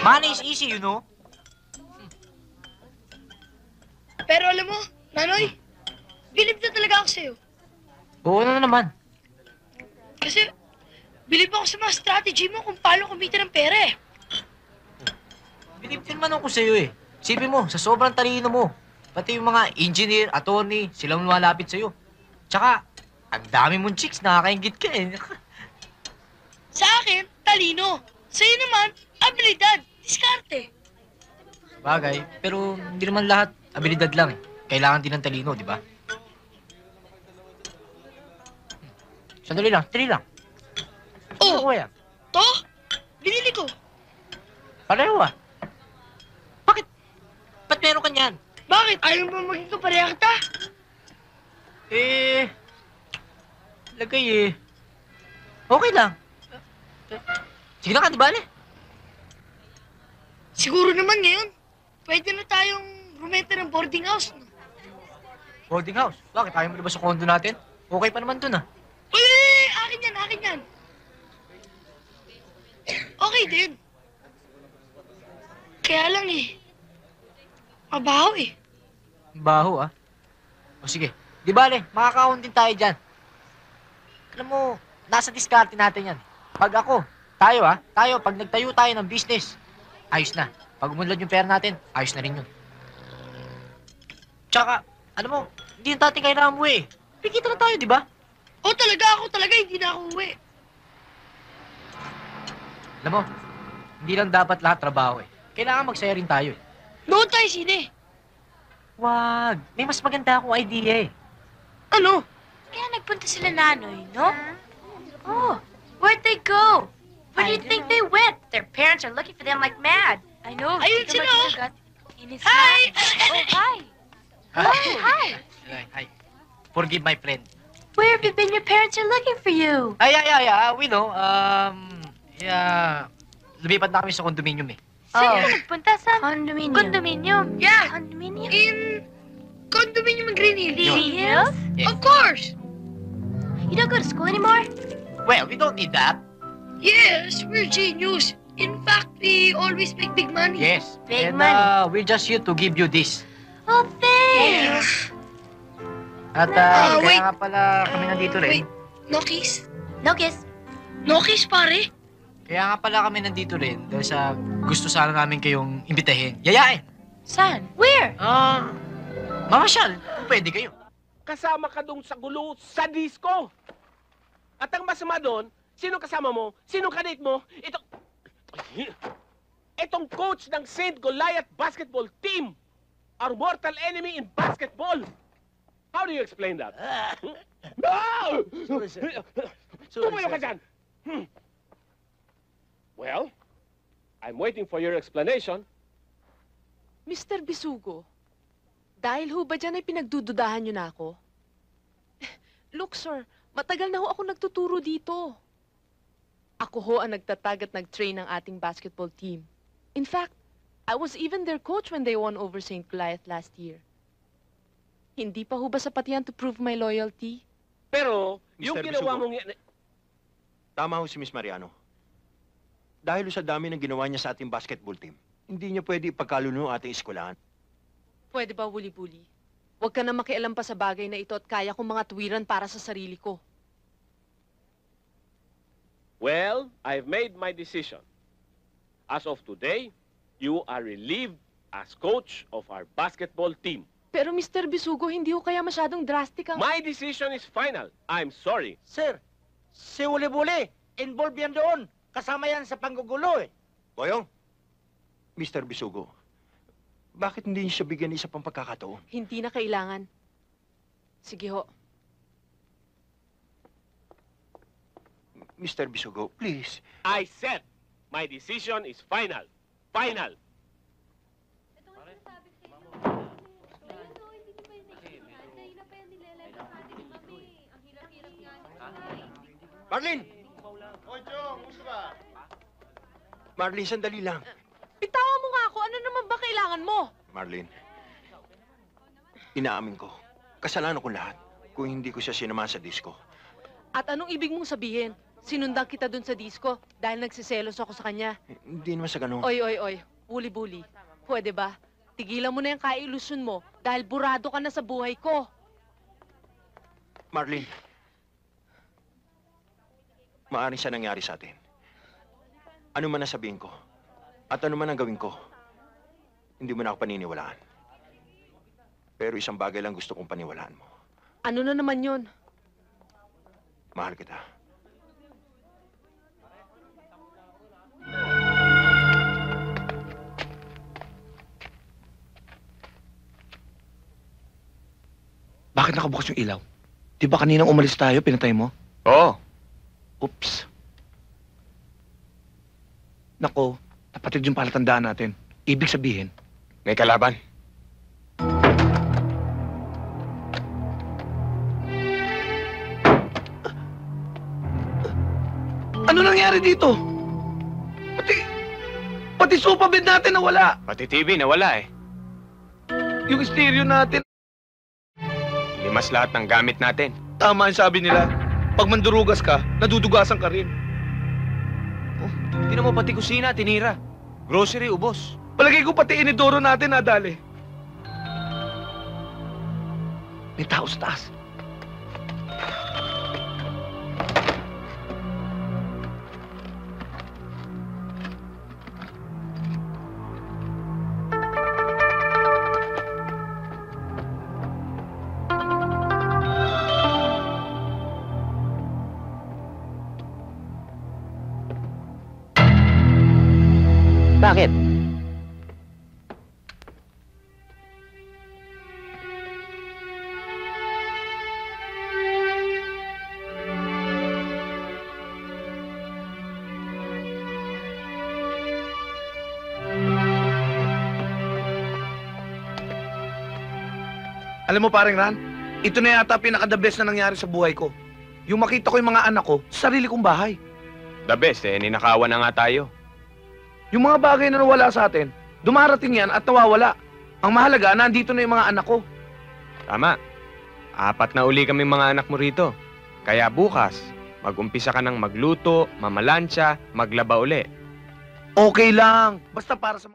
Money is easy, you know? Pero alam mo, Nanoy, bilib na talaga ako sa'yo. Oo na naman. Kasi, bilib ako sa mga strategy mo kung paano kumita ng pera eh. Bilib din man ako sa'yo eh. Sipin mo, sa sobrang talino mo. Pati yung mga engineer, attorney, silang lumalapit sa'yo. Tsaka, ang dami mong chicks, nakakaingit ka eh. Sa akin, talino. Sa'yo naman, abilidad, diskarte. Bagay, pero hindi naman lahat abilidad lang eh. Kailangan din ng talino, di ba? Sandali lang, Oh, Ano ba yan? to? Binili ko. Pareho ah. Bakit? Ba't meron ka niyan? Bakit? Ayaw mo maging kapareha kita? Eh, lagay eh. Okay lang. Sige na ka, di bale? Siguro naman ngayon, pwede na tayong rumenta ng boarding house. No? Boarding house. Bakit? Ayaw mo na ba sa condo natin? Okay pa naman dun ah. Uy! Akin yan, akin yan. Okay din. Kaya lang eh, mabaho eh. Baho ah. O sige, di bale, makakaon din tayo dyan. Alam mo, nasa diskarte natin yan. Pag ako, tayo, pag nagtayo tayo ng business, ayos na. Pag umunlad yung pera natin, ayos na rin yun. Tsaka, alam mo, hindi yung dating kailangan mo eh. Pikita na tayo, di ba? O ako talaga, hindi na ako uwi. Alam mo, hindi lang dapat lahat trabaho eh. Kailangan magsaya rin tayo eh. Noon tayo sine. Wag, may mas maganda akong idea eh. Ano? Kaya nagpunta sila Nanoy, no? Oh, where'd they go? Where do you think they went? Their parents are looking for them like mad. I know. Ayun Think sila, about oh. your gut in his Hi! hand. Oh, hi. Oh, hi. Hi. Forgive my friend. Where have you been? Your parents are looking for you. Yeah. We know. Lumipat na kami sa condominium eh. Saan ka nagpunta? Sa condominium. Condominium? Yeah, Condominium? in condominium in Green Hills. Green Hills? Yeah. Of course. You don't go to school anymore? Well, we don't need that. Yes, we're genius. In fact, we always make big money. Yes. Big And money. we're just here to give you this. Oh, thanks. At wait. kaya nga pala kami nandito rin. Wait, no kiss? No kiss. No kiss, pare? Kaya nga pala kami nandito rin dahil sa gusto sana namin kayong imbitahin. Yayain! Saan? Where? Mamasyal, kung pwede kayo. Kasama ka dong sa gulo sa disco. At ang masama doon, sino kasama mo? Sino kadate mo? Itong coach ng St. Goliath basketball team. Our mortal enemy in basketball. How do you explain that? No! Sorry, sir. Tumayo ka dyan! Well, I'm waiting for your explanation. Mr. Bisugo, dahil ho ba dyan ay pinagdududahan niyo na ako? Look, sir, matagal na ho ako nagtuturo dito. Ako ho ang nagtatag at nag-train ng ating basketball team. In fact, I was even their coach when they won over St. Goliath last year. Hindi pa ho ba sapat yan to prove my loyalty? Pero, yung Mr. ginawa Bisugo. mong... Tama ho si Miss Mariano. Dahil sa dami ng ginawa niya sa ating basketball team, hindi niya pwede ipagkaluno ang ating eskwelahan. Pwede ba wuli-buli? Huwag ka na makialam pa sa bagay na ito at kaya kong mga tuwiran para sa sarili ko. Well, I've made my decision. As of today, you are relieved as coach of our basketball team. Pero Mr. Bisugo, hindi ho kaya masyadong drastic ang... My decision is final. I'm sorry. Sir, si Uli-Buli, involved yan doon. Kasama yan sa panggugulo eh. Boyong, Mr. Bisugo, bakit hindi niyo siya bigyan isa pang pagkakataon? Hindi na kailangan. Sige ho. Mr. Bisugo, please. I said, my decision is final. Final. Marlene! Marlene, sandali lang. Bitawan mo nga ako. Ano naman ba kailangan mo? Marlene, inaamin ko, kasalanan ko lahat kung hindi ko siya sinamahan sa disco. At anong ibig mong sabihin? sinundan kita dun sa disco dahil nagsiselos ako sa kanya. Hindi naman sa ganun. Oy. Buli-buli. Pwede ba? Tigilan mo na yung kailusyon mo dahil burado ka na sa buhay ko. Marlene, maaaring siya nangyari sa atin. Ano man ang sabihin ko, at ano man ang gawin ko, hindi mo na ako paniniwalaan. Pero isang bagay lang gusto kong paniwalaan mo. Ano na naman yun? Mahal kita. Bakit nakabukas yung ilaw? Di ba kaninang umalis tayo, pinatay mo? Oo. Oops. Nako, napatid yung palatandaan natin. Ibig sabihin, May kalaban. ano nangyari dito? Pati sofa bed natin nawala. Pati TV nawala eh. Yung stereo natin. Limas lahat ng gamit natin. Tama yung sabi nila. Pag mandurugas ka, nadudugasan ka rin. Tinan mo pati kusina, tinira. Grocery, ubos. Palagay ko pati inidoro natin nadali. May tao sa taas. Bakit? Alam mo paring Ran, ito na yata pinaka-the best na nangyari sa buhay ko. Yung makita ko yung mga anak ko sa sarili kong bahay. The best eh, ninakawan na nga tayo. Yung mga bagay na nawala sa atin, dumarating yan at nawawala. Ang mahalaga, nandito na yung mga anak ko. Tama. 4 na uli kaming mga anak mo rito. Kaya bukas, mag-umpisa ka ng magluto, mamalansya, maglaba uli. Okay lang. Basta para sa